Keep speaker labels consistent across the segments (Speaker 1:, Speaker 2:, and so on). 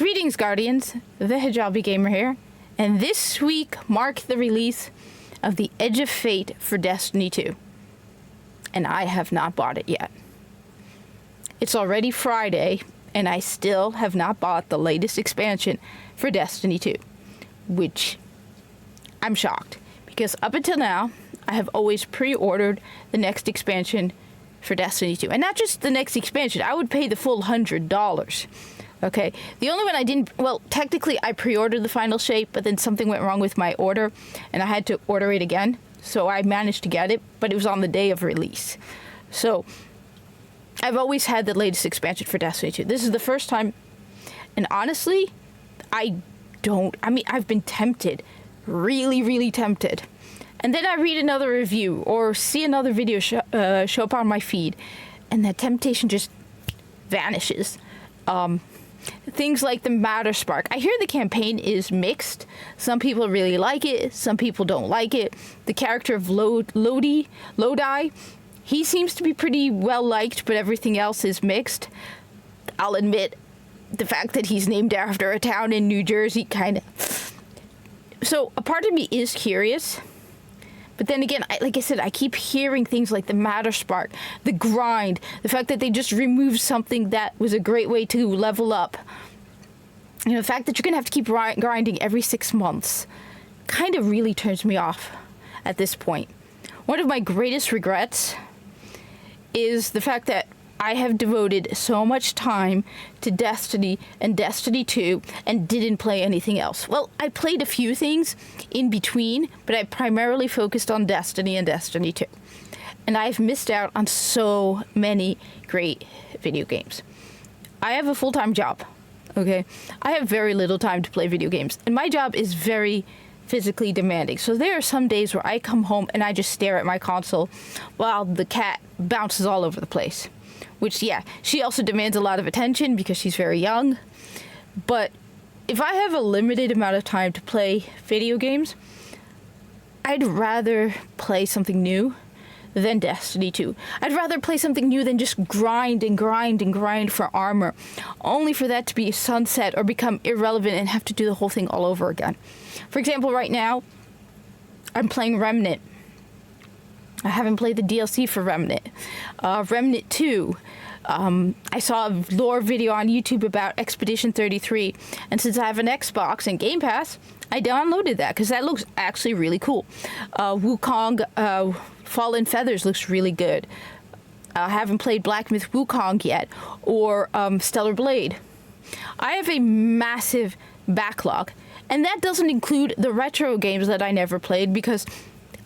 Speaker 1: Greetings, Guardians. The Hijabi Gamer here, and this week marked the release of the Edge of Fate for Destiny 2, and I have not bought it yet. It's already Friday, and I still have not bought the latest expansion for Destiny 2, which I'm shocked, because up until now, I have always pre-ordered the next expansion for Destiny 2, and not just the next expansion. I would pay the full $100. Okay, the only one I didn't, well, technically I pre-ordered the final shape, but then something went wrong with my order, and I had to order it again, so I managed to get it, but it was on the day of release. So, I've always had the latest expansion for Destiny 2. This is the first time, and honestly, I've been tempted, really tempted. And then I read another review, or see another video show up on my feed, and that temptation just vanishes. Things like the Matter Spark. I hear the campaign is mixed. Some people really like it, some people don't like it. The character of Lodi, he seems to be pretty well liked, but everything else is mixed. I'll admit, the fact that he's named after a town in New Jersey, kind of. So, a part of me is curious. But then again, like I said, I keep hearing things like the Matter Spark, the grind, the fact that they just removed something that was a great way to level up. You know, the fact that you're going to have to keep grinding every 6 months kind of really turns me off at this point. One of my greatest regrets is the fact that I have devoted so much time to Destiny and Destiny 2 and didn't play anything else. Well, I played a few things in between, but I primarily focused on Destiny and Destiny 2. And I've missed out on so many great video games. I have a full-time job, okay? I have very little time to play video games, and my job is very physically demanding. So there are some days where I come home and I just stare at my console while the cat bounces all over the place. Which, yeah, she also demands a lot of attention because she's very young. But if I have a limited amount of time to play video games, I'd rather play something new than Destiny 2. I'd rather play something new than just grind for armor, only for that to be sunset or become irrelevant and have to do the whole thing all over again. For example, right now, I'm playing Remnant. I haven't played the DLC for Remnant. Remnant 2. I saw a lore video on YouTube about Expedition 33, and since I have an Xbox and Game Pass, I downloaded that because that looks actually really cool. Wukong Fallen Feathers looks really good. I haven't played Black Myth Wukong yet, or Stellar Blade. I have a massive backlog, and that doesn't include the retro games that I never played because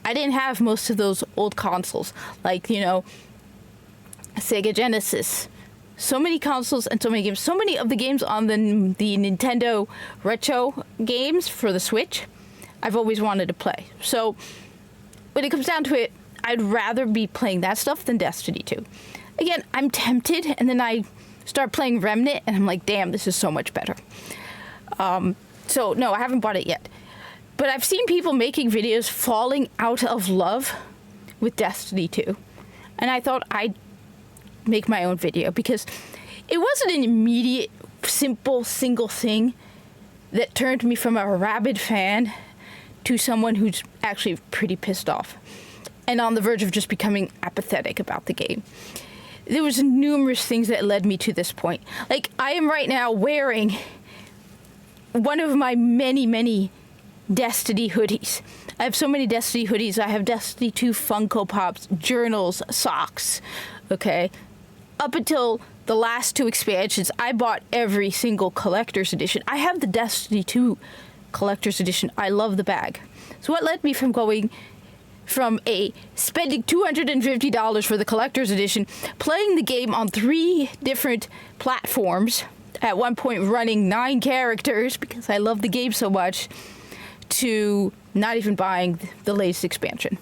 Speaker 1: I didn't have most of those old consoles, like, you know, Sega Genesis. So many consoles and so many games. So many of the games on the Nintendo retro games for the Switch, I've always wanted to play. So, when it comes down to it, I'd rather be playing that stuff than Destiny 2. Again, I'm tempted, and then I start playing Remnant, and I'm like, damn, this is so much better. So, no, I haven't bought it yet. But I've seen people making videos falling out of love with Destiny 2. And I thought I'd make my own video because it wasn't an immediate, simple, single thing that turned me from a rabid fan to someone who's actually pretty pissed off and on the verge of just becoming apathetic about the game. There was numerous things that led me to this point. Like, I am right now wearing one of my many Destiny hoodies. I have so many Destiny hoodies. I have Destiny 2 Funko Pops, journals, socks, okay? Up until the last 2 expansions, I bought every single collector's edition. I have the Destiny 2 collector's edition. I love the bag. So what led me from going from spending $250 for the collector's edition, playing the game on 3 different platforms, at one point running 9 characters because I love the game so much, to not even buying the latest expansion.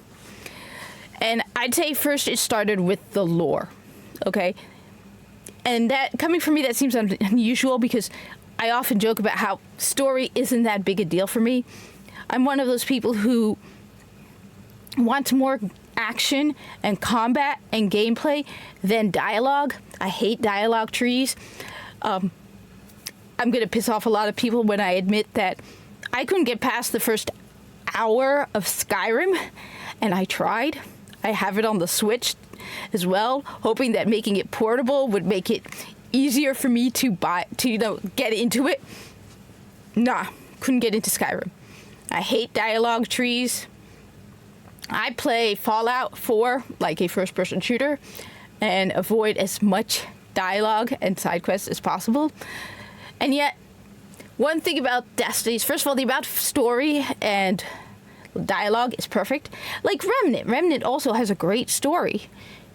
Speaker 1: And I'd say first it started with the lore, okay? And that, coming from me, that seems unusual because I often joke about how story isn't that big a deal for me. I'm one of those people who wants more action and combat and gameplay than dialogue. I hate dialogue trees. I'm going to piss off a lot of people when I admit that I couldn't get past the first hour of Skyrim, and I tried. I have it on the Switch as well, hoping that making it portable would make it easier for me to get into it. Nah, couldn't get into Skyrim. I hate dialogue trees. I play Fallout 4 like a first-person shooter and avoid as much dialogue and side quests as possible. And yet, one thing about Destiny is, first of all, the amount of story and dialogue is perfect. Like Remnant. Remnant also has a great story,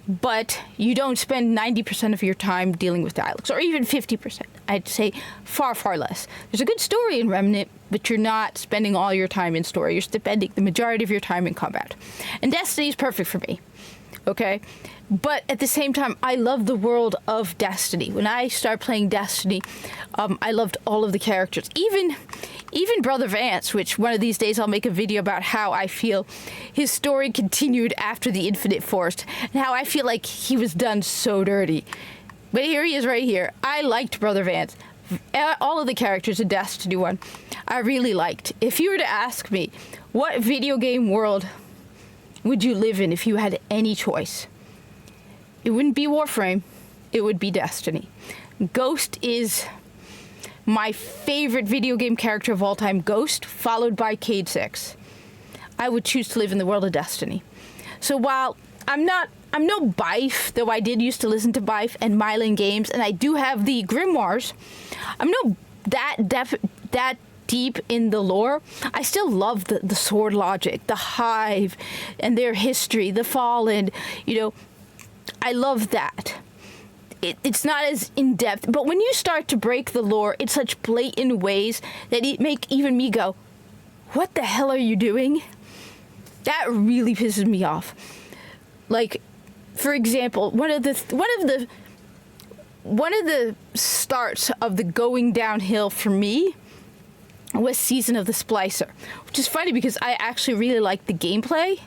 Speaker 1: but you don't spend 90% of your time dealing with dialogues, or even 50%. I'd say far, far less. There's a good story in Remnant, but you're not spending all your time in story. You're spending the majority of your time in combat. And Destiny is perfect for me, okay? But at the same time, I love the world of Destiny. When I started playing Destiny, I loved all of the characters. Even Brother Vance, which one of these days I'll make a video about how I feel his story continued after the Infinite Forest, and how I feel like he was done so dirty. But here he is right here. I liked Brother Vance. All of the characters in Destiny 1, I really liked. If you were to ask me, what video game world would you live in if you had any choice? It wouldn't be Warframe. It would be Destiny. Ghost is my favorite video game character of all time. Ghost, followed by Cade 6. I would choose to live in the world of Destiny. So while I'm no Bife, though I did used to listen to Bife and Mylan Games, and I do have the Grimoires, I'm no that deep in the lore. I still love the sword logic, the Hive, and their history, the Fallen, I love that. It's not as in-depth, but when you start to break the lore in such blatant ways that it make even me go, what the hell are you doing? That really pisses me off. Like, for example, one of the starts of the going downhill for me was Season of the Splicer, which is funny because I actually really liked the gameplay.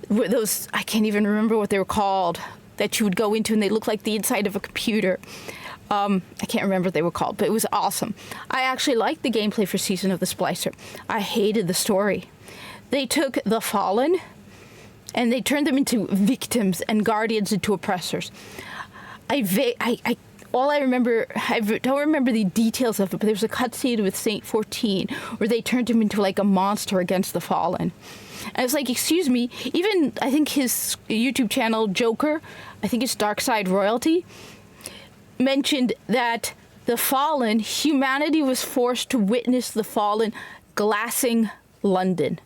Speaker 1: Those, I can't even remember what they were called, that you would go into and they look like the inside of a computer. I can't remember what they were called, but it was awesome. I actually liked the gameplay for Season of the Splicer. I hated the story. They took the Fallen and they turned them into victims and guardians into oppressors. All I remember, I don't remember the details of it, but there was a cutscene with Saint 14 where they turned him into like a monster against the Fallen. And I was like, excuse me, even I think his YouTube channel, Joker, I think it's Darkside Royalty, mentioned that the Fallen, humanity was forced to witness the Fallen glassing London.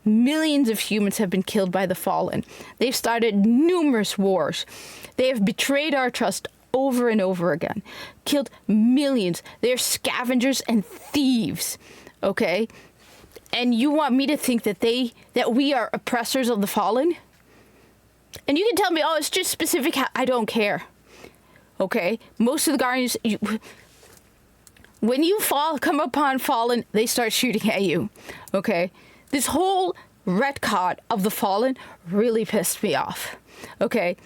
Speaker 1: Millions of humans have been killed by the Fallen. They've started numerous wars. They have betrayed our trust over and over again. Killed millions. They're scavengers and thieves. Okay? And you want me to think that we are oppressors of the Fallen? And you can tell me, oh, it's just specific. I don't care. Okay? Most of the Guardians, when you come upon Fallen, they start shooting at you. Okay? This whole retcon of the Fallen really pissed me off. Okay?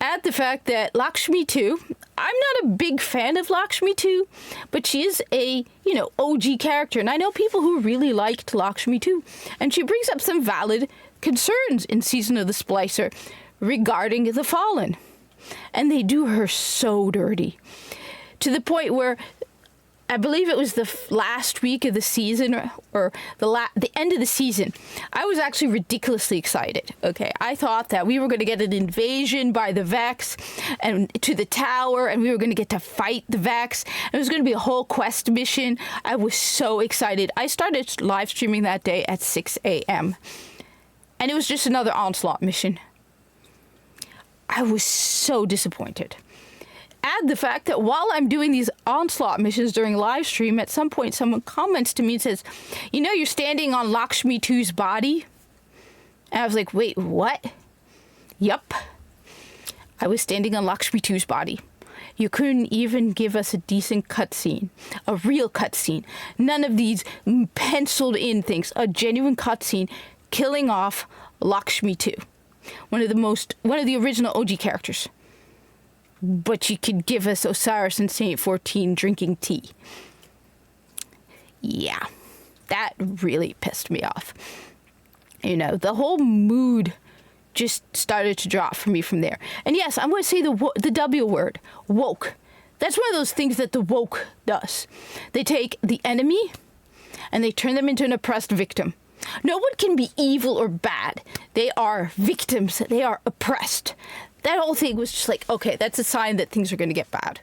Speaker 1: Add the fact that Lakshmi 2, I'm not a big fan of Lakshmi 2, but she is a, OG character. And I know people who really liked Lakshmi 2. And she brings up some valid concerns in Season of the Splicer regarding the Fallen. And they do her so dirty. To the point where I believe it was the last week of the season or the end of the season. I was actually ridiculously excited. Okay, I thought that we were going to get an invasion by the Vex and to the tower, and we were going to get to fight the Vex. It was going to be a whole quest mission. I was so excited. I started live streaming that day at 6 a.m. and it was just another Onslaught mission. I was so disappointed. Add the fact that while I'm doing these Onslaught missions during live stream, at some point someone comments to me and says, you're standing on Lakshmi 2's body. And I was like, wait, what? Yup. I was standing on Lakshmi 2's body. You couldn't even give us a decent cutscene, a real cutscene. None of these penciled in things, a genuine cutscene killing off Lakshmi 2. One of the original OG characters. but you could give us Osiris and Saint 14 drinking tea. Yeah, that really pissed me off. You know, the whole mood just started to drop for me from there. And yes, I'm going to say the W word, woke. That's one of those things that the woke does. They take the enemy and they turn them into an oppressed victim. No one can be evil or bad. They are victims. They are oppressed. That whole thing was just like, okay, that's a sign that things are going to get bad.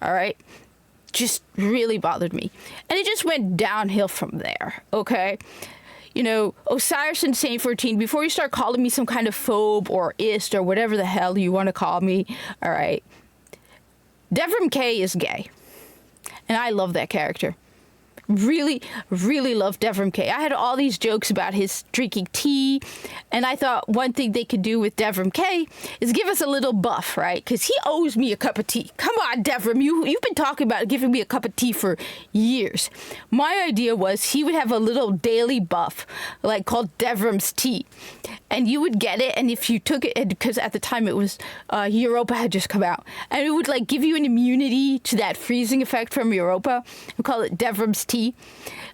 Speaker 1: All right? Just really bothered me. And it just went downhill from there, okay? You know, Osiris and Saint 14, before you start calling me some kind of phobe or ist or whatever the hell you want to call me, all right? Devrim K is gay. And I love that character. Really, really love Devrim K. I had all these jokes about his drinking tea, and I thought one thing they could do with Devrim K is give us a little buff, right? Because he owes me a cup of tea. Come on, Devrim, you've been talking about giving me a cup of tea for years. My idea was he would have a little daily buff, like called Devrim's tea, and you would get it, and if you took it, because at the time it was Europa had just come out, and it would like give you an immunity to that freezing effect from Europa. We call it Devrim's tea.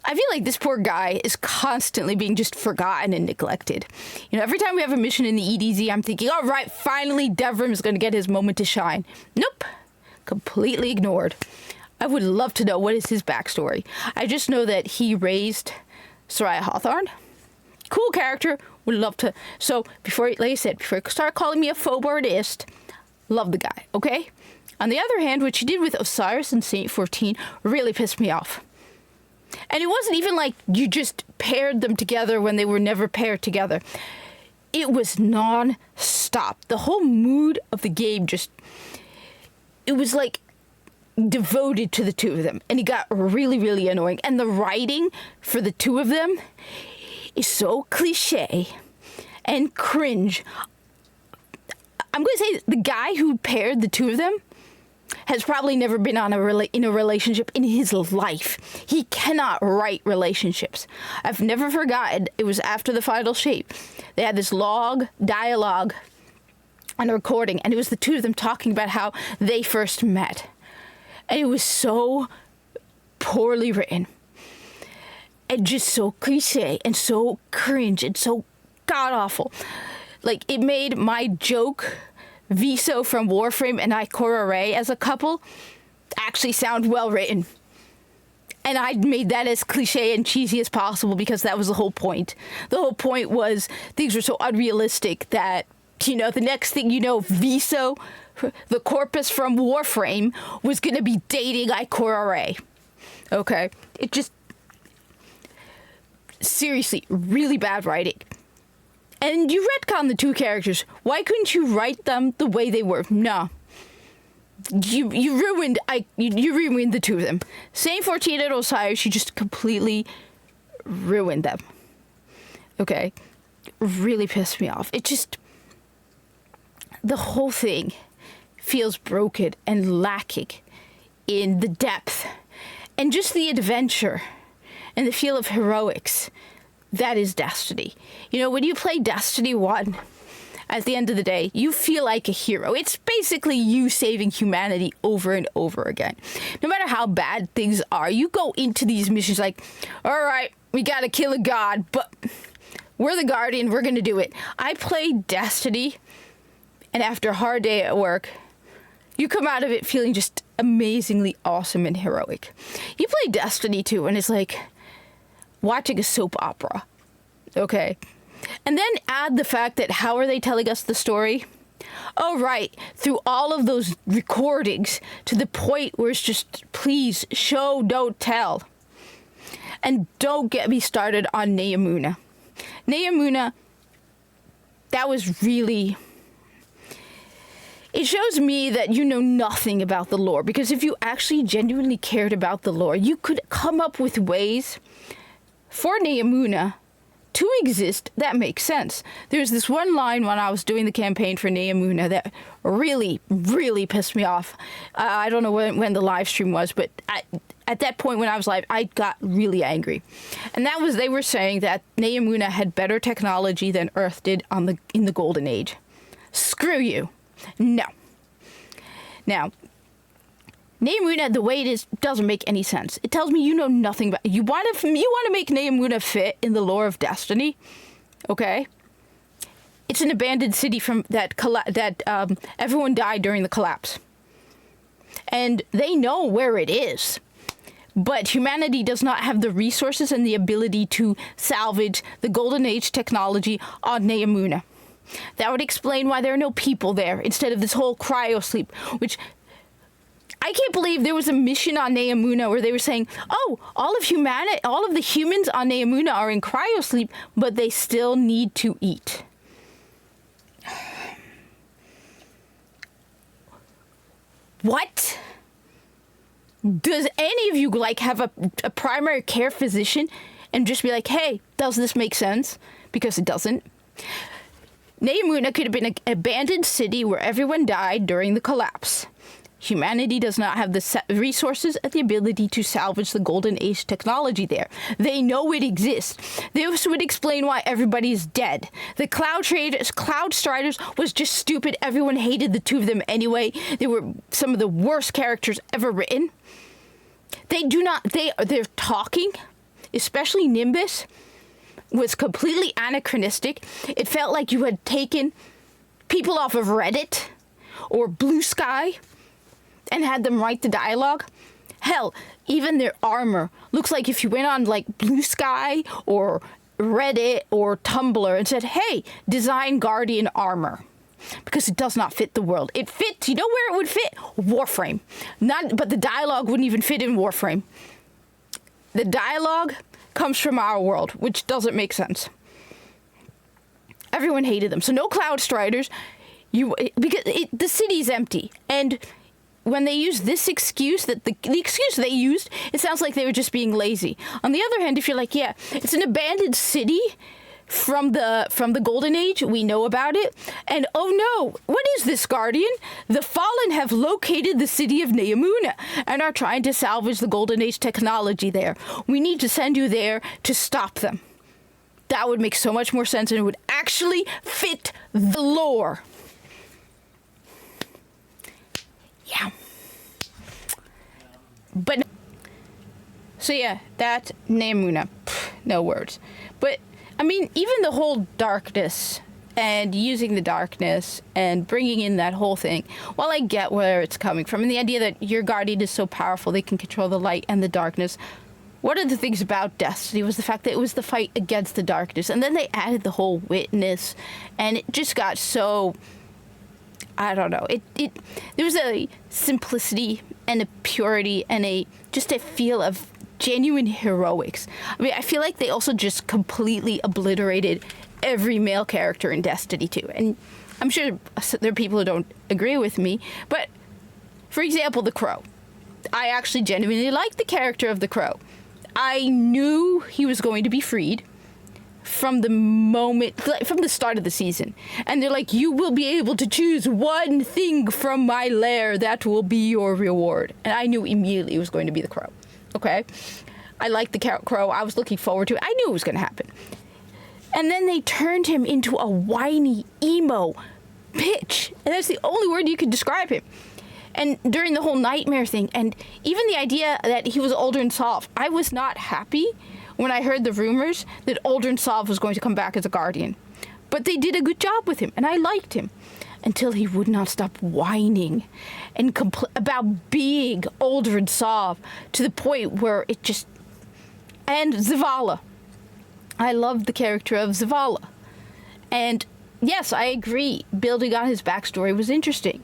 Speaker 1: I feel like this poor guy is constantly being just forgotten and neglected. You know, every time we have a mission in the EDZ, I'm thinking, all right, finally Devrim is going to get his moment to shine. Nope. Completely ignored. I would love to know what is his backstory. I just know that he raised Soraya Hawthorne. Cool character. Would love to. So before, like I said, before you start calling me a phobe or an ist, love the guy, okay? On the other hand, what you did with Osiris and Saint 14 really pissed me off. And it wasn't even like you just paired them together when they were never paired together. It was non-stop. The whole mood of the game it was like devoted to the two of them. And it got really, really annoying. And the writing for the two of them is so cliche and cringe. I'm going to say the guy who paired the two of them has probably never been in a relationship in his life. He cannot write relationships. I've never forgotten, it was after the final shape. They had this dialogue on a recording, and it was the two of them talking about how they first met. And it was so poorly written. And just so cliche and so cringe and so god-awful. Like, it made my joke Viso from Warframe and Ikora Ray as a couple actually sound well written. And I made that as cliche and cheesy as possible because that was the whole point. The whole point was things were so unrealistic that, you know, the next thing you know, Viso, the corpus from Warframe, was going to be dating Ikora Ray. Okay? It just... seriously, really bad writing. And you retcon the two characters. Why couldn't you write them the way they were? No. You ruined the two of them. Saint 14 and Osiris, you just completely ruined them. Okay? Really pissed me off. It just... the whole thing feels broken and lacking in the depth. And just the adventure and the feel of heroics. That is Destiny. You know, when you play Destiny 1, at the end of the day, you feel like a hero. It's basically you saving humanity over and over again. No matter how bad things are, you go into these missions like, all right, we gotta kill a god, but we're the Guardian, we're gonna do it. I played Destiny, and after a hard day at work, you come out of it feeling just amazingly awesome and heroic. You play Destiny 2, and it's like watching a soap opera, okay? And then add the fact that how are they telling us the story? Oh, right, through all of those recordings to the point where it's just, please, show, don't tell. And don't get me started on Neomuna. Neomuna, that was really... it shows me that you know nothing about the lore, because if you actually genuinely cared about the lore, you could come up with ways for Neomuna to exist that makes sense. There's this one line when I was doing the campaign for Neomuna that really, really pissed me off. I don't know when the live stream was, but at that point when I was live, I got really angry. And that was, they were saying that Neomuna had better technology than Earth did in the Golden Age. Screw you. No. Now, Neomuna, the way it is, doesn't make any sense. It tells me you know nothing about... You want to make Neomuna fit in the lore of Destiny, okay? It's an abandoned city from that everyone died during the collapse. And they know where it is. But humanity does not have the resources and the ability to salvage the Golden Age technology on Neomuna. That would explain why there are no people there instead of this whole cryosleep, which... I can't believe there was a mission on Neomuna where they were saying, oh, all of the humans on Neomuna are in cryosleep, but they still need to eat. What? Does any of you have a primary care physician and just be like, hey, does this make sense? Because it doesn't. Neomuna could have been an abandoned city where everyone died during the collapse. Humanity does not have the resources and the ability to salvage the Golden Age technology there. They know it exists. This would explain why everybody's dead. The Cloud Striders was just stupid. Everyone hated the two of them anyway. They were some of the worst characters ever written. They're talking, especially Nimbus, was completely anachronistic. It felt like you had taken people off of Reddit or Blue Sky and had them write the dialogue. Hell, even their armor looks like if you went on Blue Sky or Reddit or Tumblr and said, hey, design Guardian armor. Because it does not fit the world. It fits, you know where it would fit? Warframe. But the dialogue wouldn't even fit in Warframe. The dialogue comes from our world, which doesn't make sense. Everyone hated them. So no Cloud Striders. Because the city's empty. And when they use this excuse, that the excuse they used, it sounds like they were just being lazy. On the other hand, if you're like, yeah, it's an abandoned city from the Golden Age, we know about it, and oh no, what is this, Guardian? The Fallen have located the city of Neomuna and are trying to salvage the Golden Age technology there. We need to send you there to stop them. That would make so much more sense, and it would actually fit the lore. Yeah. But so yeah, that's Neomuna. No words. But I mean, even the whole darkness and using the darkness and bringing in that whole thing, while I get where it's coming from, and the idea that your guardian is so powerful they can control the light and the darkness, one of the things about Destiny was the fact that it was the fight against the darkness. And then they added the whole witness, and it just got so... I don't know. There was a simplicity and a purity and just a feel of genuine heroics. I mean, I feel like they also just completely obliterated every male character in Destiny 2. And I'm sure there are people who don't agree with me, but for example, the Crow. I actually genuinely liked the character of the Crow. I knew he was going to be freed from the start of the season. And they're like, you will be able to choose one thing from my lair that will be your reward. And I knew immediately it was going to be the Crow. Okay? I liked the Crow. I was looking forward to it. I knew it was going to happen. And then they turned him into a whiny, emo bitch. And that's the only word you could describe him. And during the whole nightmare thing, and even the idea that he was Aldrin Sov, I was not happy when I heard the rumors that Aldrin Sov was going to come back as a Guardian. But they did a good job with him, and I liked him. Until he would not stop whining and about being Aldrin Sov to the point where it just... And Zavala. I loved the character of Zavala. And yes, I agree, building on his backstory was interesting.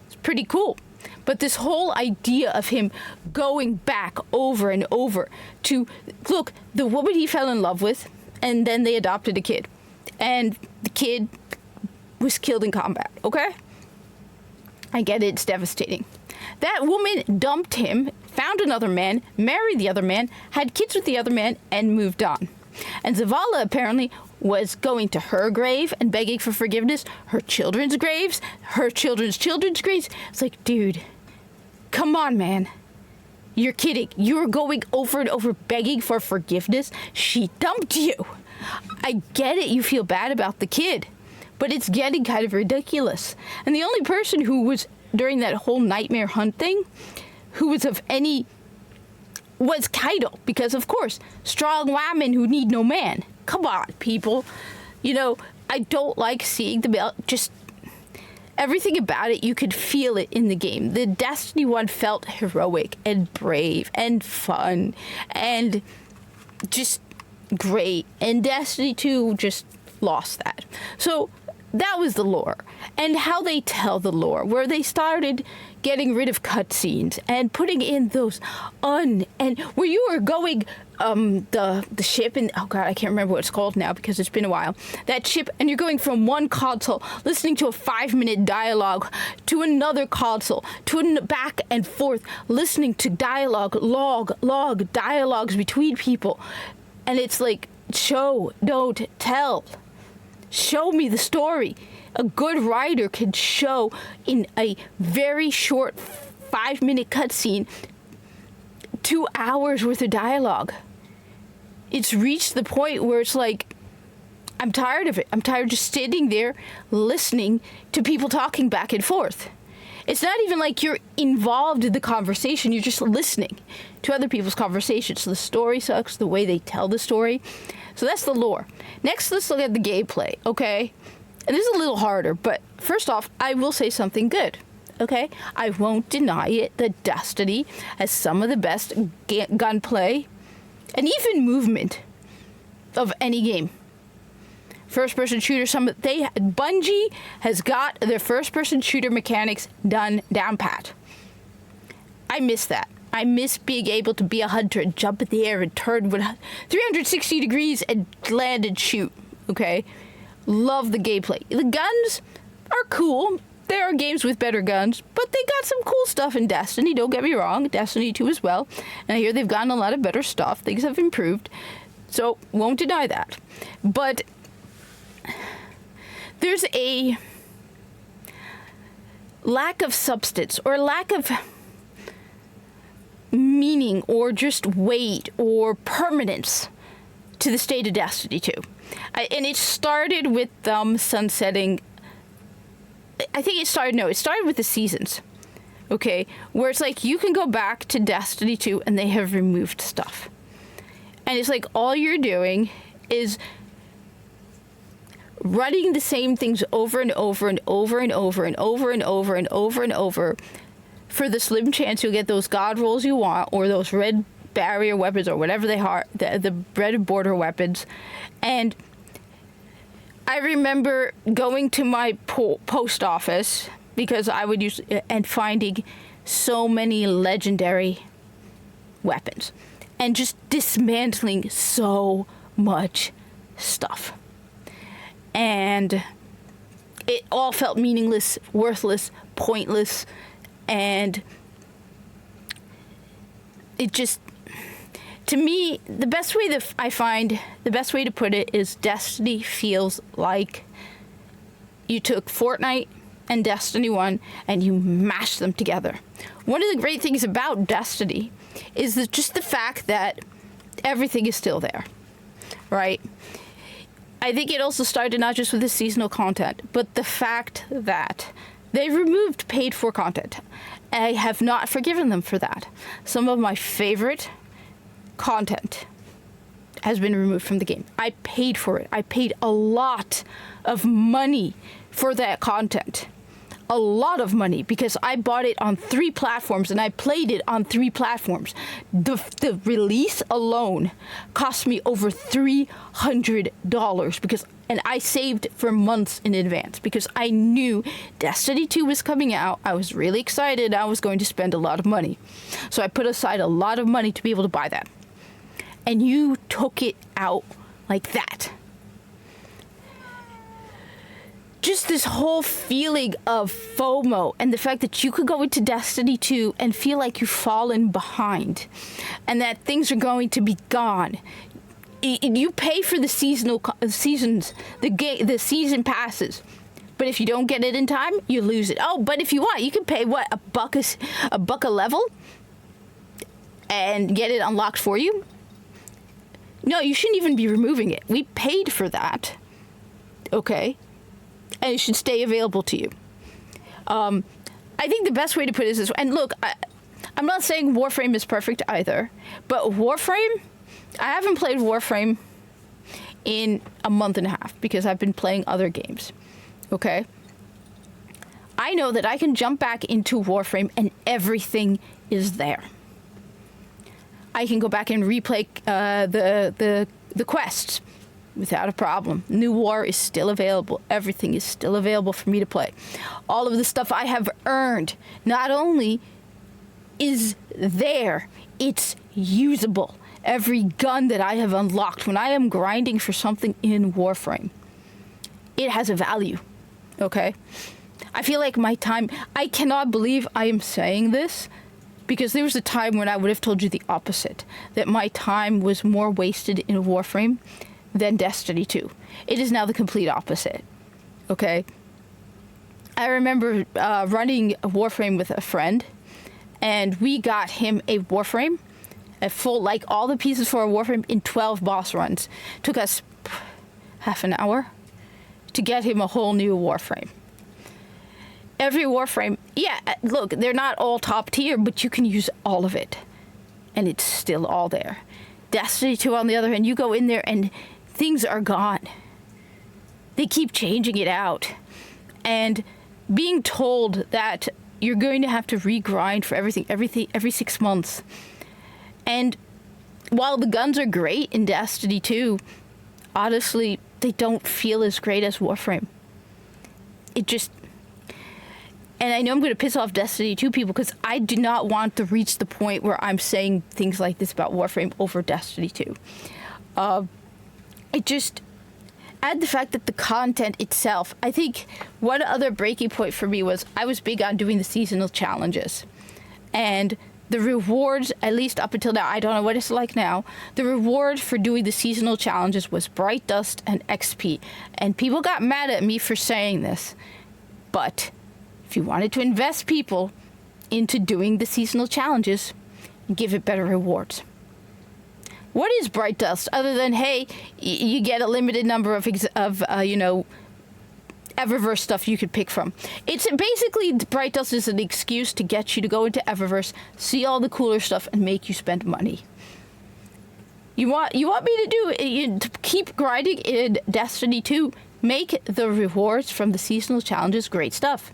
Speaker 1: It's pretty cool. But this whole idea of him going back over and over to, look, the woman he fell in love with, and then they adopted a kid. And the kid was killed in combat, okay? I get it, it's devastating. That woman dumped him, found another man, married the other man, had kids with the other man, and moved on. And Zavala apparently was going to her grave and begging for forgiveness, her children's graves, her children's graves. It's like, dude, come on, man. You're kidding. You're going over and over begging for forgiveness? She dumped you. I get it, you feel bad about the kid, but it's getting kind of ridiculous. And the only person who was during that whole nightmare hunt thing who was Kaido, because of course, strong women who need no man. Come on, people. I don't like seeing the male, just everything about it, you could feel it in the game. The Destiny 1 felt heroic and brave and fun and just great. And Destiny 2 just lost that. So that was the lore. And how they tell the lore, where they started getting rid of cutscenes and putting in those and where you are going the ship, and oh god, I can't remember what it's called now because it's been a while. That ship, and you're going from one console, listening to a 5-minute dialogue, to another console, to back and forth, listening to dialogue, log dialogues between people, and it's like, show, don't tell. Show me the story. A good writer can show in a very short 5-minute cutscene 2 hours worth of dialogue. It's reached the point where it's like, I'm tired of it. I'm tired of just sitting there listening to people talking back and forth. It's not even like you're involved in the conversation. You're just listening to other people's conversations. So the story sucks, the way they tell the story. So that's the lore. Next, let's look at the gameplay, okay? And this is a little harder, but first off, I will say something good, okay? I won't deny it that Destiny has some of the best gunplay and even movement of any game. First-person shooter, Bungie has got their first-person shooter mechanics down pat. I miss that. I miss being able to be a hunter and jump in the air and turn 360 degrees and land and shoot, okay? Love the gameplay. The guns are cool. There are games with better guns, but they got some cool stuff in Destiny, don't get me wrong. Destiny 2 as well. And I hear they've gotten a lot of better stuff. Things have improved. So, won't deny that. But there's a lack of substance or lack of meaning or just weight or permanence to the state of Destiny 2. And it started with them sunsetting. It started with the seasons, okay? Where it's like you can go back to Destiny 2 and they have removed stuff. And it's like all you're doing is running the same things over and over and over and over and over and over and over and over for the slim chance you'll get those god rolls you want, or those red barrier weapons, or whatever they are, the red border weapons. And I remember going to my post office because I would use and finding so many legendary weapons and just dismantling so much stuff. And it all felt meaningless, worthless, pointless, and it just, to me, the best way to put it is Destiny feels like you took Fortnite and Destiny 1 and you mashed them together. One of the great things about Destiny is just the fact that everything is still there, right? I think it also started not just with the seasonal content, but the fact that they removed paid-for content. I have not forgiven them for that. Some of my favorite content has been removed from the game. I paid for it. I paid a lot of money for that content. A lot of money, because I bought it on 3 platforms and I played it on 3 platforms. The release alone cost me over $300 and I saved for months in advance because I knew Destiny 2 was coming out. I was really excited. I was going to spend a lot of money. So I put aside a lot of money to be able to buy that. And you took it out like that. Just this whole feeling of FOMO and the fact that you could go into Destiny 2 and feel like you've fallen behind and that things are going to be gone. You pay for the season passes, but if you don't get it in time, you lose it. Oh, but if you want, you can pay a buck a level and get it unlocked for you. No, you shouldn't even be removing it. We paid for that, okay? And it should stay available to you. I I think the best way to put it is this, and look, I'm not saying Warframe is perfect either, but Warframe, I haven't played Warframe in a month and a half because I've been playing other games, okay? I know that I can jump back into Warframe and everything is there. I can go back and replay the quests without a problem. New War is still available. Everything is still available for me to play. All of the stuff I have earned not only is there, it's usable. Every gun that I have unlocked when I am grinding for something in Warframe, it has a value, okay? I feel like my time, I cannot believe I am saying this, because there was a time when I would have told you the opposite, that my time was more wasted in Warframe than Destiny 2. It is now the complete opposite, okay? I remember running a Warframe with a friend, and we got him a Warframe, a full, like all the pieces for a Warframe in 12 boss runs. Took us half an hour to get him a whole new Warframe. Every Warframe, yeah, look, they're not all top tier, but you can use all of it. And it's still all there. Destiny 2, on the other hand, you go in there and things are gone. They keep changing it out. And being told that you're going to have to regrind for everything every 6 months. And while the guns are great in Destiny 2, honestly, they don't feel as great as Warframe. It just... And I know I'm going to piss off Destiny 2 people because I do not want to reach the point where I'm saying things like this about Warframe over Destiny 2. It just... Add the fact that the content itself... I think one other breaking point for me was I was big on doing the seasonal challenges. And the rewards, at least up until now, I don't know what it's like now, the reward for doing the seasonal challenges was Bright Dust and XP. And people got mad at me for saying this. But if you wanted to invest people into doing the seasonal challenges, give it better rewards. What is Bright Dust other than, hey, you get a limited number of Eververse stuff you could pick from? It's basically, Bright Dust is an excuse to get you to go into Eververse, see all the cooler stuff, and make you spend money. You want me to keep grinding in Destiny 2? Make the rewards from the seasonal challenges great stuff.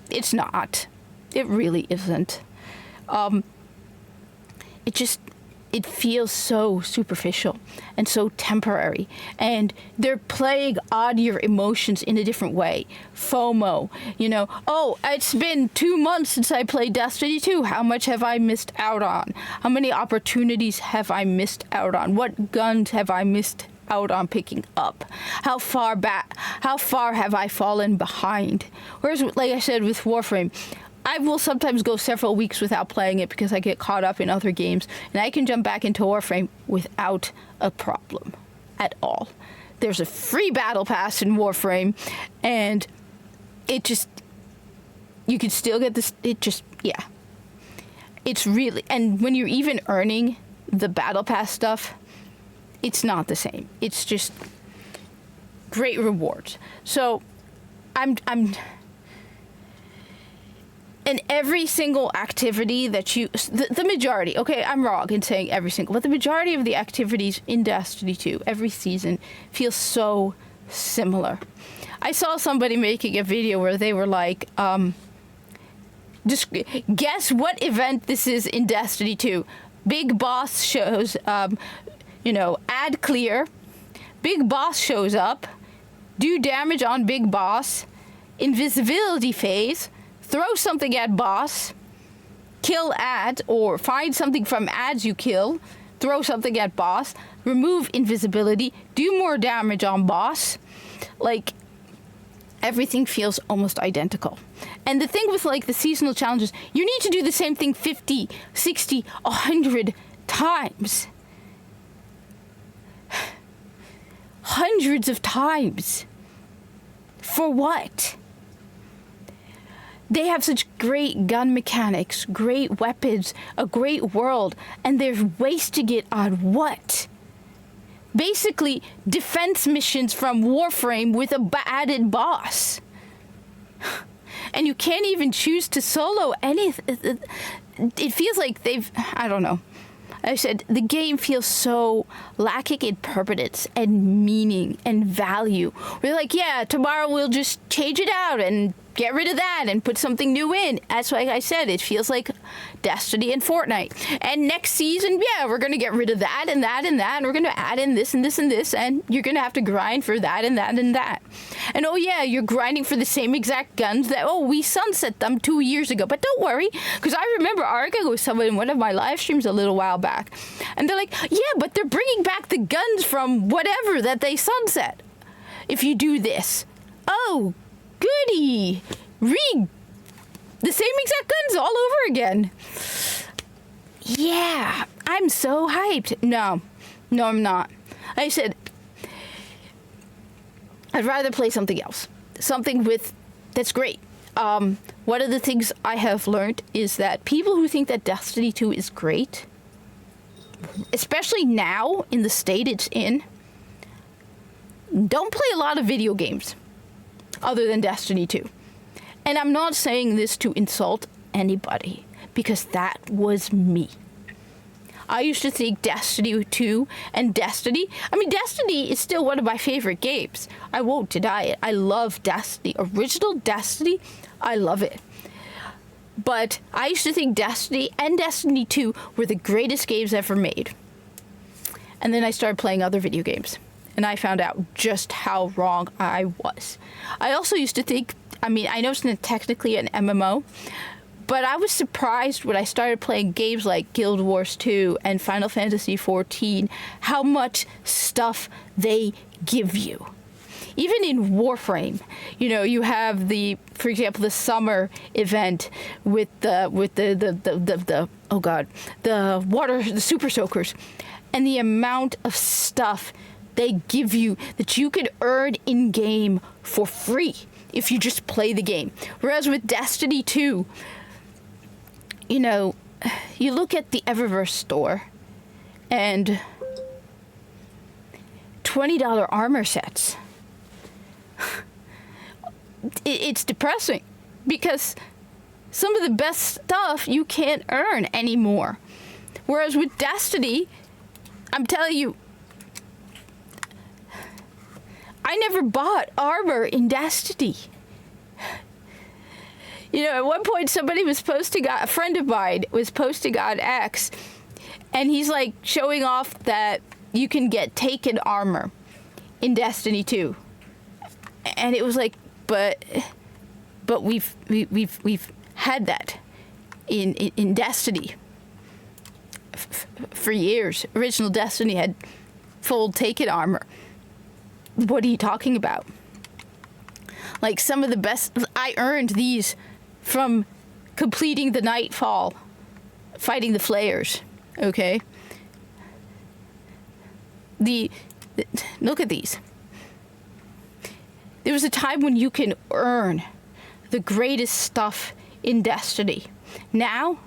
Speaker 1: It's not. It really isn't. It feels so superficial and so temporary. And they're playing on your emotions in a different way. FOMO, oh, it's been 2 months since I played Destiny 2. How much have I missed out on? How many opportunities have I missed out on? What guns have I missed out on picking up? How far have I fallen behind? Whereas, like I said, with Warframe, I will sometimes go several weeks without playing it because I get caught up in other games, and I can jump back into Warframe without a problem at all. There's a free battle pass in Warframe, and you can still get this, it's really, and when you're even earning the battle pass stuff, it's not the same. It's just great rewards. So and every single activity that the majority, okay, I'm wrong in saying every single, but the majority of the activities in Destiny 2, every season, feels so similar. I saw somebody making a video where they were like, just guess what event this is in Destiny 2. Big boss shows, ad clear, big boss shows up, do damage on big boss, invisibility phase, throw something at boss, kill ads, or find something from ads you kill, throw something at boss, remove invisibility, do more damage on boss. Like, everything feels almost identical. And the thing with, like, the seasonal challenges, you need to do the same thing 50, 60, 100 times. Hundreds of times. For what? They have such great gun mechanics, great weapons, a great world, and they're wasting it on what? Basically, defense missions from Warframe with a added boss. and you can't even choose to solo anything. It feels like I don't know. I said the game feels so lacking in purpose and meaning and value. We're like, yeah, tomorrow we'll just change it out and get rid of that and put something new in. That's why I said it feels like Destiny and Fortnite. And next season, yeah, we're going to get rid of that and that and that, and we're going to add in this and this and this, and you're going to have to grind for that and that and that. And oh yeah, you're grinding for the same exact guns that, we sunset them 2 years ago. But don't worry, because I remember arguing with someone in one of my live streams a little while back, and they're like, yeah, but they're bringing back the guns from whatever that they sunset if you do this. Oh, goody! The same exact guns all over again. Yeah, I'm so hyped. No, I'm not. I said, I'd rather play something else. Something that's great. One of the things I have learned is that people who think that Destiny 2 is great, especially now in the state it's in, don't play a lot of video games other than Destiny 2. And I'm not saying this to insult anybody, because that was me. I used to think Destiny 2 and Destiny is still one of my favorite games. I won't deny it. I love Destiny. Original Destiny, I love it. But I used to think Destiny and Destiny 2 were the greatest games ever made. And then I started playing other video games, and I found out just how wrong I was. I also used to think, I know it's not technically an MMO, but I was surprised when I started playing games like Guild Wars 2 and Final Fantasy 14, how much stuff they give you. Even in Warframe, you have for example, the summer event with the super soakers, and the amount of stuff they give you that you could earn in game for free if you just play the game. Whereas with Destiny 2, you look at the Eververse store and $20 armor sets. It's depressing, because some of the best stuff you can't earn anymore. Whereas with Destiny, I'm telling you, I never bought armor in Destiny. At one point a friend of mine was posting on X, and he's like showing off that you can get taken armor in Destiny 2. And it was like, but we've had that in Destiny for years. Original Destiny had full taken armor. What are you talking about? Like, some of the best, I earned these from completing the Nightfall, fighting the Flayers, okay? Look at these. There was a time when you can earn the greatest stuff in Destiny. Now,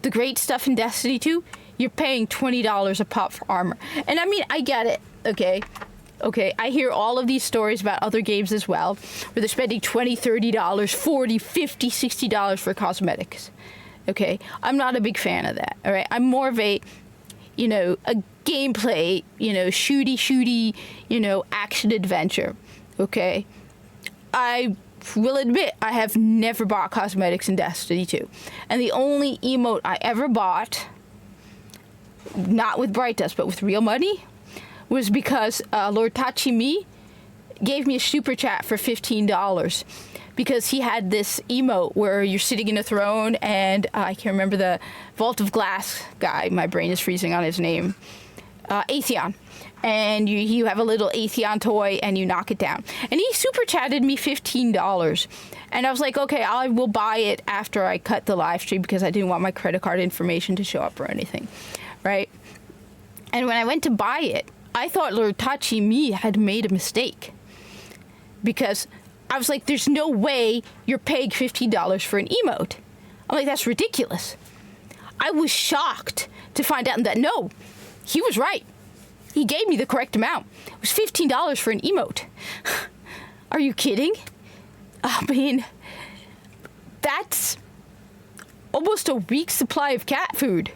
Speaker 1: the great stuff in Destiny 2, you're paying $20 a pop for armor. And I get it, okay? Okay, I hear all of these stories about other games as well, where they're spending $20, $30, $40, $50, $60 for cosmetics. Okay, I'm not a big fan of that, all right? I'm more of a gameplay, shooty, action adventure, okay? I will admit I have never bought cosmetics in Destiny 2. And the only emote I ever bought, not with Bright Dust, but with real money, was because Lord Tachimi gave me a super chat for $15 because he had this emote where you're sitting in a throne and I can't remember the Vault of Glass guy. My brain is freezing on his name. Atheon. And you have a little Atheon toy and you knock it down. And he super chatted me $15. And I was like, okay, I will buy it after I cut the live stream because I didn't want my credit card information to show up or anything. Right? And when I went to buy it, I thought Lord Tachimi had made a mistake, because I was like, there's no way you're paying $15 for an emote. I'm like, that's ridiculous. I was shocked to find out that, no, he was right. He gave me the correct amount. It was $15 for an emote. Are you kidding? That's almost a week's supply of cat food.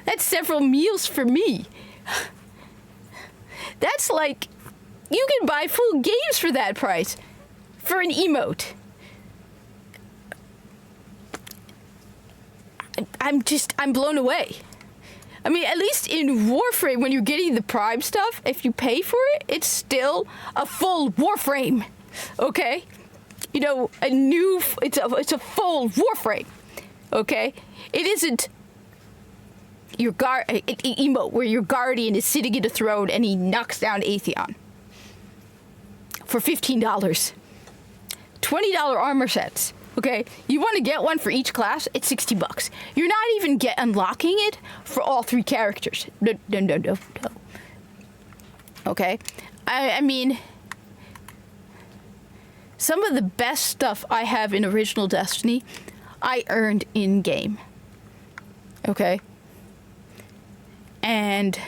Speaker 1: That's several meals for me. That's like, you can buy full games for that price. For an emote. I'm blown away. I mean, at least in Warframe, when you're getting the Prime stuff, if you pay for it, it's still a full Warframe. Okay? You know, it's a full Warframe. Okay? It isn't your emote where your guardian is sitting in a throne and he knocks down Atheon. For $15. $20 armor sets. Okay, you want to get one for each class, it's $60. You're not even unlocking it for all 3 characters. No. Okay, I mean, some of the best stuff I have in original Destiny, I earned in-game. Okay? And,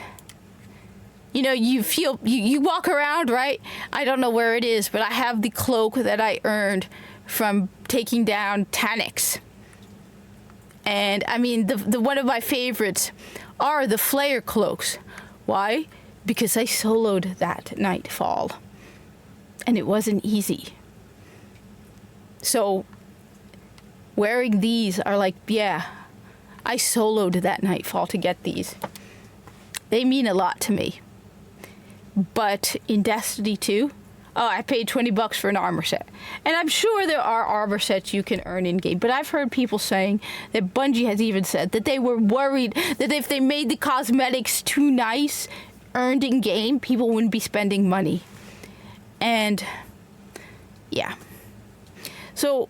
Speaker 1: you know, you walk around, right? I don't know where it is, but I have the cloak that I earned from taking down Tanix. And I mean, the one of my favorites are the flare cloaks. Why? Because I soloed that Nightfall. And it wasn't easy. So wearing these are like, yeah, I soloed that Nightfall to get these. They mean a lot to me. But in Destiny 2, I paid $20 for an armor set. And I'm sure there are armor sets you can earn in-game, but I've heard people saying that Bungie has even said that they were worried that if they made the cosmetics too nice, earned in-game, people wouldn't be spending money. And, yeah. So,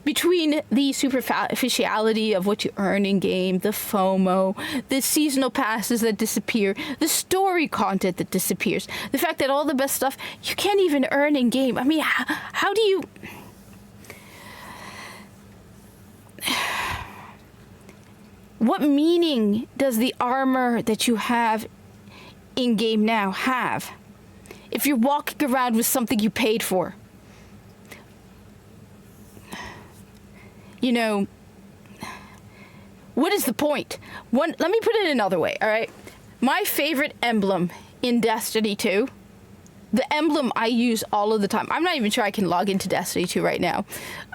Speaker 1: between the superficiality of what you earn in-game, the FOMO, the seasonal passes that disappear, the story content that disappears, the fact that all the best stuff you can't even earn in-game. I mean, how do you... What meaning does the armor that you have in-game now have if you're walking around with something you paid for? You know, what is the point? Let me put it another way, all right? My favorite emblem in Destiny 2, the emblem I use all of the time. I'm not even sure I can log into Destiny 2 right now.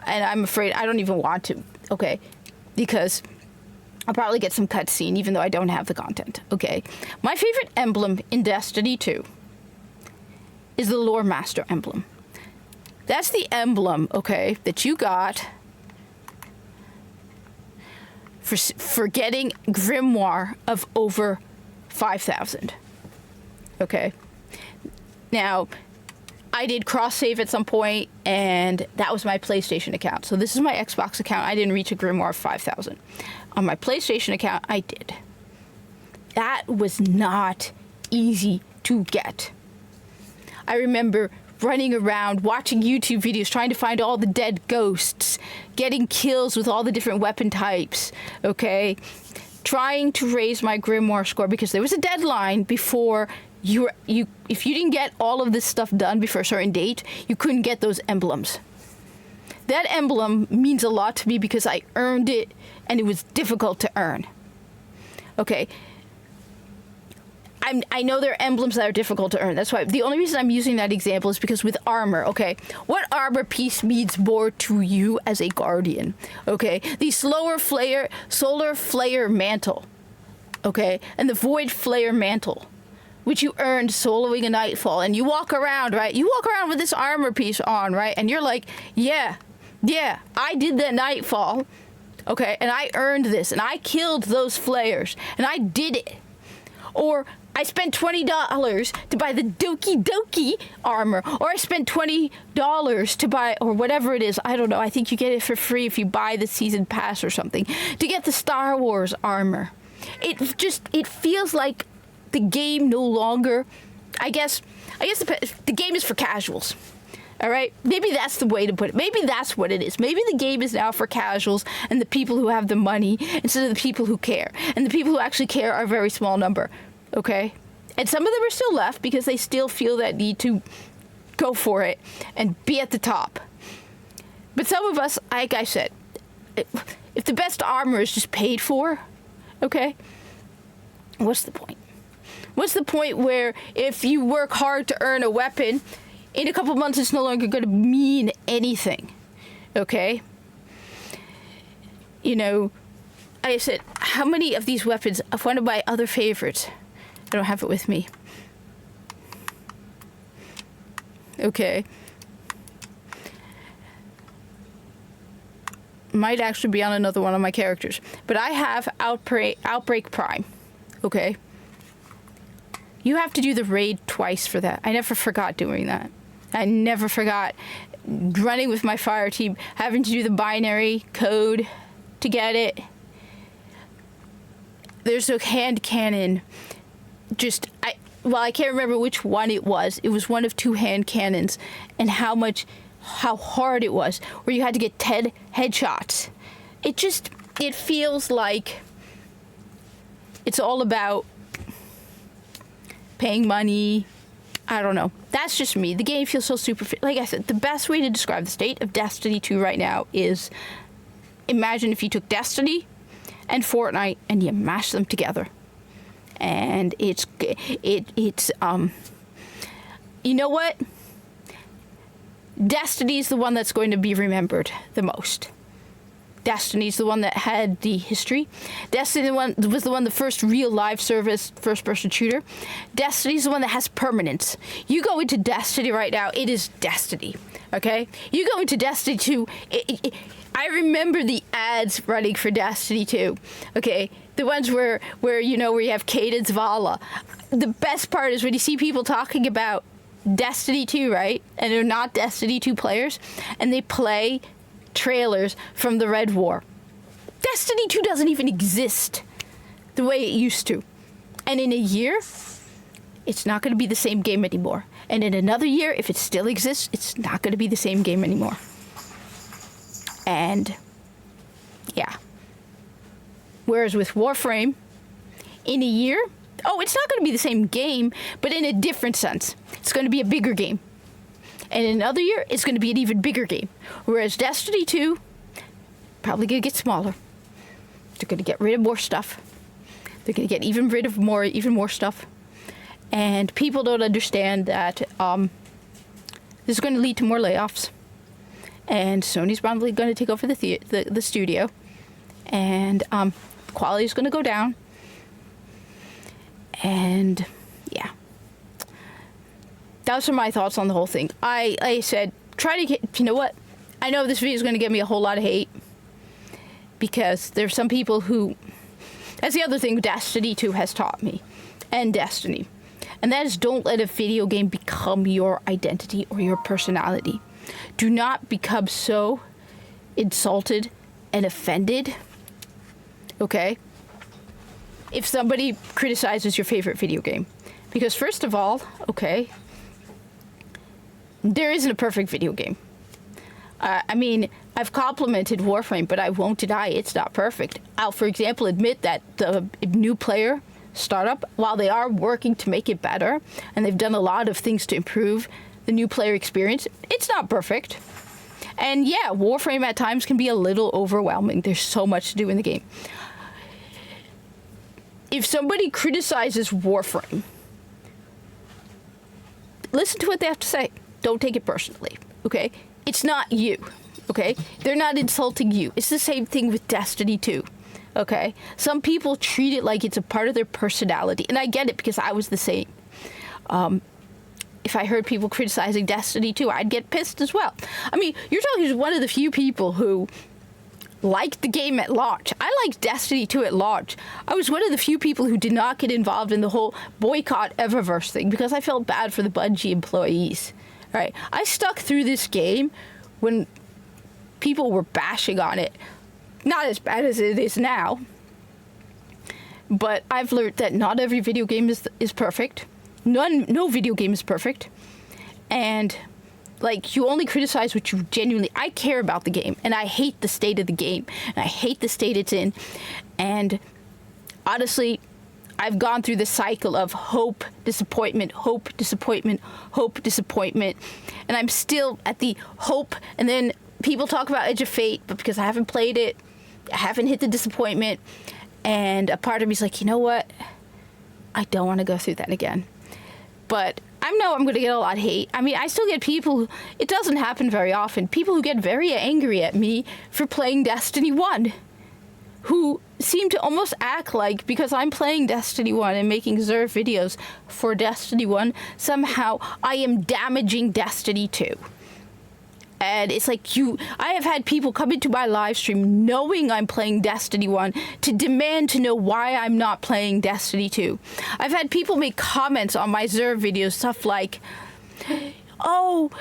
Speaker 1: And I'm afraid I don't even want to, okay? Because I'll probably get some cutscene even though I don't have the content, okay? My favorite emblem in Destiny 2 is the Lore Master emblem. That's the emblem, okay, that you got for getting Grimoire of over 5,000. Okay. Now, I did cross-save at some point, and that was my PlayStation account. So this is my Xbox account. I didn't reach a Grimoire of 5,000. On my PlayStation account, I did. That was not easy to get. I remember running around, watching YouTube videos, trying to find all the dead ghosts, getting kills with all the different weapon types, okay? Trying to raise my Grimoire score because there was a deadline before if you didn't get all of this stuff done before a certain date, you couldn't get those emblems. That emblem means a lot to me because I earned it and it was difficult to earn. Okay. I know there are emblems that are difficult to earn. That's why the only reason I'm using that example is because with armor, okay, what armor piece means more to you as a guardian? Okay, the solar flare mantle, okay, and the void flare mantle, which you earned soloing a Nightfall, and you walk around, right? You walk around with this armor piece on, right? And you're like, yeah, I did that Nightfall, okay, and I earned this, and I killed those flares, and I did it. Or I spent $20 to buy the Doki Doki armor, or I spent $20 to buy, or whatever it is, I don't know, I think you get it for free if you buy the season pass or something, to get the Star Wars armor. It feels like the game no longer, I guess the game is for casuals. All right? Maybe that's the way to put it. Maybe that's what it is. Maybe the game is now for casuals and the people who have the money instead of the people who care. And the people who actually care are a very small number. Okay? And some of them are still left because they still feel that need to go for it and be at the top. But some of us, like I said, if the best armor is just paid for, okay, what's the point? What's the point where if you work hard to earn a weapon, in a couple months it's no longer going to mean anything, okay? You know, like I said, how many of these weapons, of one of my other favorites, I don't have it with me, okay, might actually be on another one of my characters, but I have Outbreak Prime, okay? You have to do the raid twice for that. I never forgot doing that. I never forgot running with my fire team, having to do the binary code to get it. There's a hand cannon. I can't remember which one it was. It was one of 2 hand cannons, and how hard it was, where you had to get 10 headshots. It feels like it's all about paying money. I don't know. That's just me. The game feels so like I said, the best way to describe the state of Destiny 2 right now is, imagine if you took Destiny and Fortnite and you mashed them together. And it's you know what? Destiny's the one that's going to be remembered the most. Destiny's the one that had the history. Destiny was the first real live service first-person shooter. Destiny's the one that has permanence. You go into Destiny right now, it is Destiny, okay? You go into Destiny 2, I remember the ads running for Destiny 2, okay? The ones where you have Cadence Vala. The best part is when you see people talking about Destiny 2, right? And they're not Destiny 2 players, and they play trailers from the Red War. Destiny 2 doesn't even exist the way it used to. And in a year, it's not going to be the same game anymore. And in another year, if it still exists, it's not going to be the same game anymore. And yeah. Whereas with Warframe, in a year, it's not going to be the same game, but in a different sense. It's going to be a bigger game. And in another year, it's going to be an even bigger game. Whereas Destiny 2, probably going to get smaller. They're going to get rid of more stuff. They're going to get even more stuff. And people don't understand that this is going to lead to more layoffs. And Sony's probably going to take over the studio. And quality is going to go down. And yeah. Those are my thoughts on the whole thing. I said, try to get, you know what? I know this video is going to get me a whole lot of hate. Because there's some people who, that's the other thing Destiny 2 has taught me. And Destiny. And that is, don't let a video game become your identity or your personality. Do not become so insulted and offended. Okay? If somebody criticizes your favorite video game. Because first of all, okay, there isn't a perfect video game. I've complimented Warframe, but I won't deny it's not perfect. I'll, for example, admit that the new player startup, while they are working to make it better, and they've done a lot of things to improve the new player experience, it's not perfect. And yeah, Warframe at times can be a little overwhelming. There's so much to do in the game. If somebody criticizes Warframe, listen to what they have to say. Don't take it personally, okay? It's not you, okay? They're not insulting you. It's the same thing with Destiny 2, okay? Some people treat it like it's a part of their personality, and I get it because I was the same. If I heard people criticizing Destiny 2, I'd get pissed as well. You're talking to one of the few people who liked the game at launch. I liked Destiny 2 at launch. I was one of the few people who did not get involved in the whole boycott Eververse thing because I felt bad for the Bungie employees. Right? I stuck through this game when people were bashing on it. Not as bad as it is now. But I've learned that not every video game is perfect. No video game is perfect. And you only criticize what you genuinely... I care about the game, and I hate the state of the game, and I hate the state it's in. And honestly, I've gone through the cycle of hope, disappointment, hope, disappointment, hope, disappointment. And I'm still at the hope, and then people talk about Edge of Fate, but because I haven't played it, I haven't hit the disappointment, and a part of me's like, you know what? I don't want to go through that again. But I know I'm going to get a lot of hate. I mean, I still get people, it doesn't happen very often, people who get very angry at me for playing Destiny 1, who seem to almost act like because I'm playing Destiny 1 and making Zerv videos for Destiny 1, somehow I am damaging Destiny 2. And it's like I have had people come into my live stream knowing I'm playing Destiny 1 to demand to know why I'm not playing Destiny 2. I've had people make comments on my Zerv videos, stuff like, oh,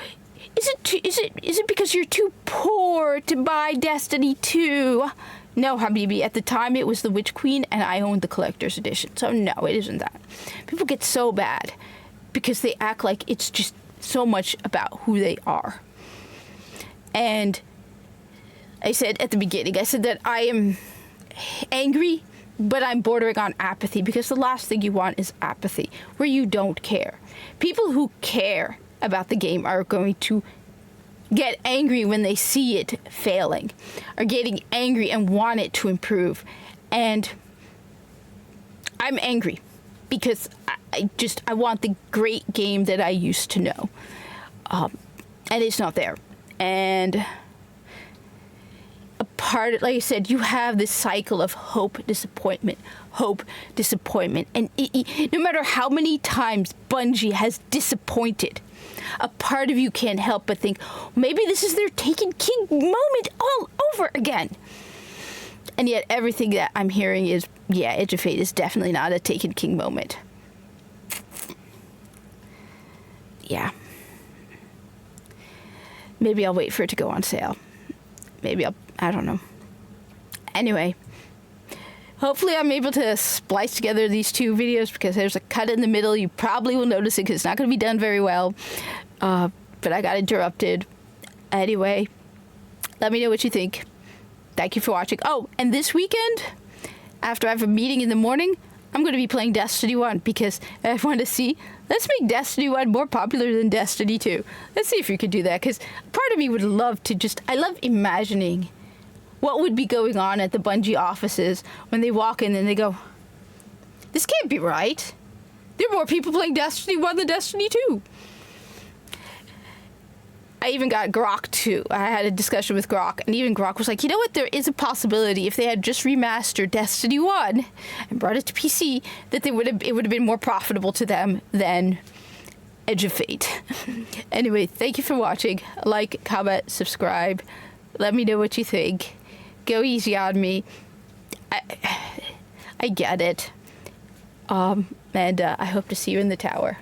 Speaker 1: is it because you're too poor to buy Destiny 2? No, Habibi, at the time it was the Witch Queen and I owned the collector's edition. So no, it isn't that. People get so bad because they act like it's just so much about who they are. And I said at the beginning, I said that I am angry, but I'm bordering on apathy, because the last thing you want is apathy, where you don't care. People who care about the game are going to get angry when they see it failing, are getting angry and want it to improve. And I'm angry because I want the great game that I used to know. And it's not there. And a part, like I said, you have this cycle of hope, disappointment, and no matter how many times Bungie has disappointed, a part of you can't help but think, maybe this is their Taken King moment all over again. And yet everything that I'm hearing is, yeah, Edge of Fate is definitely not a Taken King moment. Yeah. Maybe I'll wait for it to go on sale. Maybe I don't know. Anyway, hopefully I'm able to splice together these two videos, because there's a cut in the middle. You probably will notice it because it's not going to be done very well. But I got interrupted. Anyway, let me know what you think. Thank you for watching. Oh, and this weekend, after I have a meeting in the morning, I'm going to be playing Destiny 1, because I want to see, let's make Destiny 1 more popular than Destiny 2. Let's see if we could do that, because part of me would love to I love imagining what would be going on at the Bungie offices when they walk in and they go, this can't be right. There are more people playing Destiny 1 than Destiny 2. I even got Grok too. I had a discussion with Grok, and even Grok was like, you know what, there is a possibility if they had just remastered Destiny 1 and brought it to PC, that it would have been more profitable to them than Edge of Fate. Anyway, thank you for watching. Like, comment, subscribe. Let me know what you think. Go easy on me. I get it. And I hope to see you in the tower.